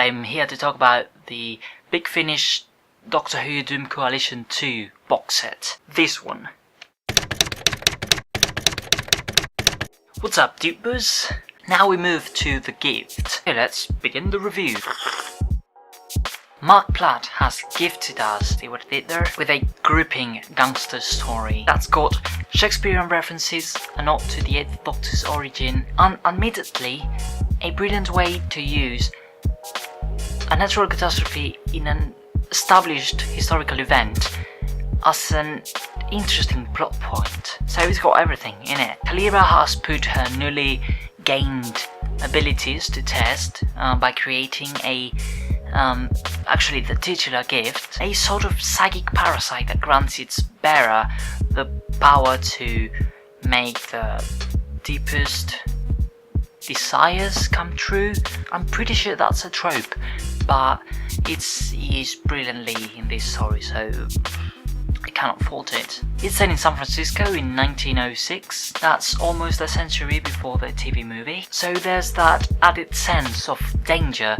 I'm here to talk about the Big Finish Doctor Who Doom Coalition 2 box set. This one. What's up, dupers? Now we move to the gift. Okay, let's begin the review. Marc Platt has gifted us, see what he did there, with a gripping gangster story that's got Shakespearean references, a nod to the 8th Doctor's origin, and admittedly, a brilliant way to use a natural catastrophe in an established historical event as an interesting plot point. So it's got everything in it. Kalira has put her newly gained abilities to test by creating actually the titular gift, a sort of psychic parasite that grants its bearer the power to make the deepest desires come true. I'm pretty sure that's a trope, but it's used brilliantly in this story, so I cannot fault it. It's set in San Francisco in 1906, that's almost a century before the TV movie, so there's that added sense of danger,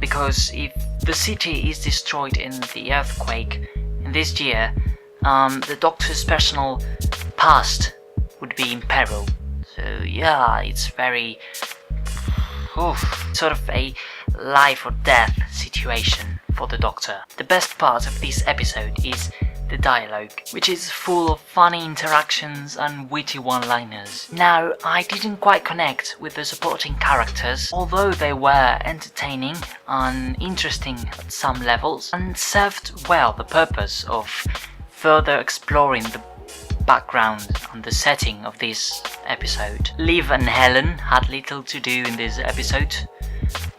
because if the city is destroyed in the earthquake in this year, the Doctor's personal past would be in peril. So yeah, it's very sort of a life or death situation for the Doctor. The best part of this episode is the dialogue, which is full of funny interactions and witty one-liners. Now, I didn't quite connect with the supporting characters, although they were entertaining and interesting at some levels, and served well the purpose of further exploring the background and the setting of this episode. Liv and Helen had little to do in this episode.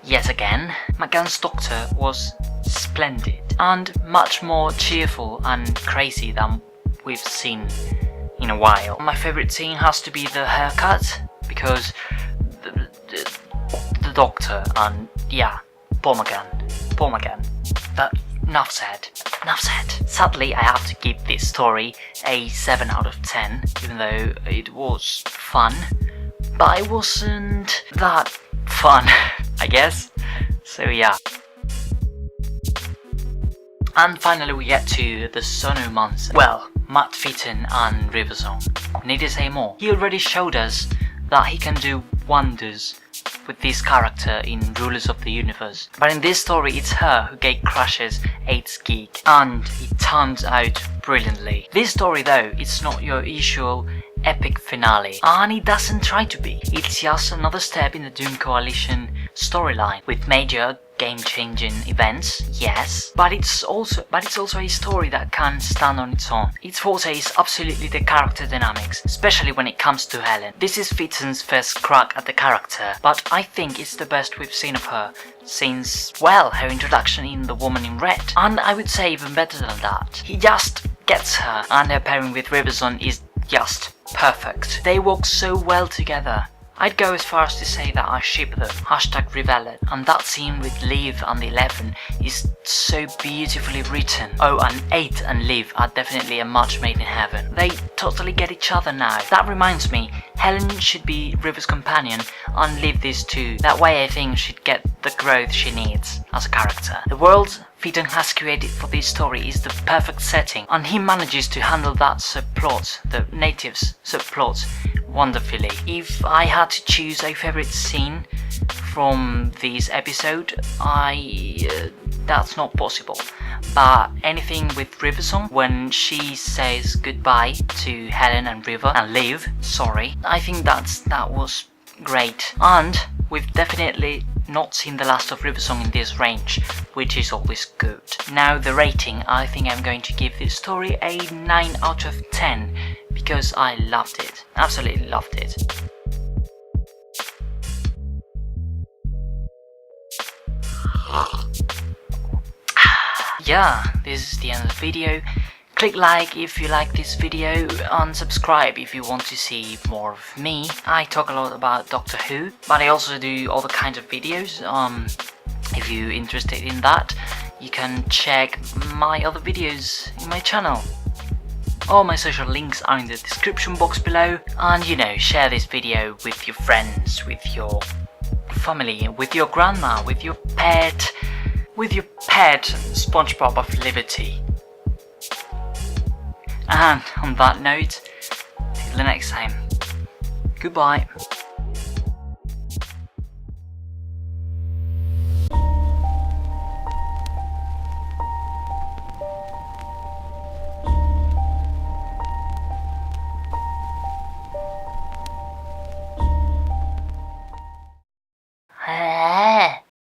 Yet again, McGann's Doctor was splendid and much more cheerful and crazy than we've seen in a while. My favourite scene has to be the haircut, because the Doctor and yeah, poor McGann. But enough said. Sadly, I have to give this story a 7 out of 10, even though it was fun, but it wasn't that fun, I guess. So yeah. And finally we get to the Sonomancer. Well, Matt Fitton and Riversong. Need to say more. He already showed us that he can do wonders with this character in Rulers of the Universe. But in this story, it's her who gatecrashes 8's geek, and it turns out brilliantly. This story though, it's not your usual epic finale, and it doesn't try to be. It's just another step in the Doom Coalition storyline, with major game-changing events, yes, but it's also a story that can stand on its own. Its forte is absolutely the character dynamics, especially when it comes to Helen. This is Fitton's first crack at the character, but I think it's the best we've seen of her since, well, her introduction in The Woman in Red. And I would say even better than that. He just gets her, and her pairing with Riverson is just perfect. They work so well together. I'd go as far as to say that I ship them, #Revealed, and that scene with Liv and 11 is so beautifully written. Oh, and 8 and Liv are definitely a match made in heaven. They totally get each other now. That reminds me, Helen should be River's companion and Liv this too. That way I think she'd get the growth she needs as a character. The world Fitton has created for this story is the perfect setting, and he manages to handle that subplot, the natives subplot, wonderfully. If I had to choose a favourite scene from this episode, that's not possible. But anything with Riversong, when she says goodbye to Helen and River and Liv, I think that was great. And we've definitely not seen the last of Riversong in this range, which is always good. Now the rating, I think I'm going to give this story a 9 out of 10, because I loved it, absolutely loved it. Yeah, this is the end of the video. Click like if you like this video, and subscribe if you want to see more of me. I talk a lot about Doctor Who, but I also do other kinds of videos. If you're interested in that, you can check my other videos in my channel. All my social links are in the description box below, and share this video with your friends, with your family, with your grandma, with your pet SpongeBob of Liberty. And on that note, till the next time, goodbye.